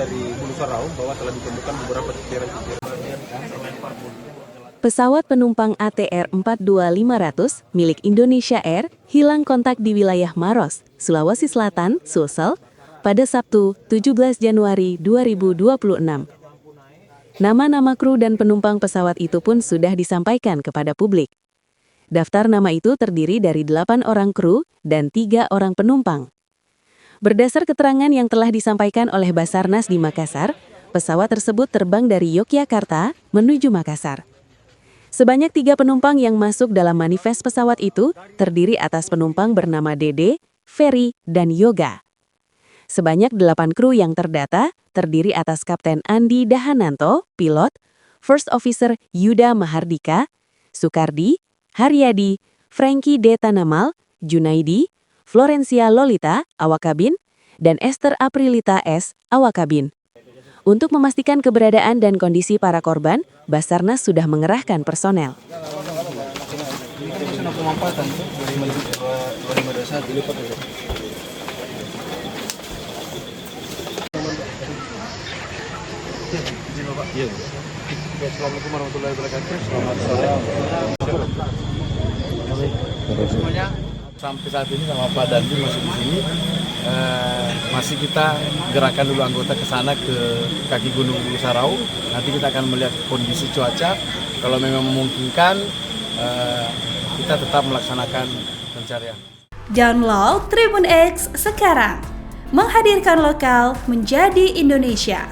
dari Bulu Sarau bahwa telah ditemukan beberapa ceceran-ceceran. Pesawat penumpang ATR 42500 milik Indonesia Air hilang kontak di wilayah Maros, Sulawesi Selatan, Sulsel, pada Sabtu, 17 Januari 2026. Nama-nama kru dan penumpang pesawat itu pun sudah disampaikan kepada publik. Daftar nama itu terdiri dari 8 orang kru dan 3 orang penumpang. Berdasar keterangan yang telah disampaikan oleh Basarnas di Makassar, pesawat tersebut terbang dari Yogyakarta menuju Makassar. Sebanyak 3 penumpang yang masuk dalam manifest pesawat itu terdiri atas penumpang bernama Dede, Ferry, dan Yoga. Sebanyak 8 kru yang terdata terdiri atas Kapten Andi Dahananto, pilot, First Officer Yuda Mahardika, Sukardi, Haryadi, Frankie D. Tanamal, Junaidi, Florencia Lolita, awak kabin, dan Esther Aprilita S., awak kabin. Untuk memastikan keberadaan dan kondisi para korban, Basarnas sudah mengerahkan personel. Assalamualaikum warahmatullahi wabarakatuh. Selamat sore. Semuanya sampai saat ini sama Pak Dandi masih di sini. Masih kita gerakan dulu anggota ke sana ke kaki Gunung Bulu Sarau. Nanti kita akan melihat kondisi cuaca. Kalau memang memungkinkan, kita tetap melaksanakan pencarian. Download Tribun X sekarang, menghadirkan lokal menjadi Indonesia.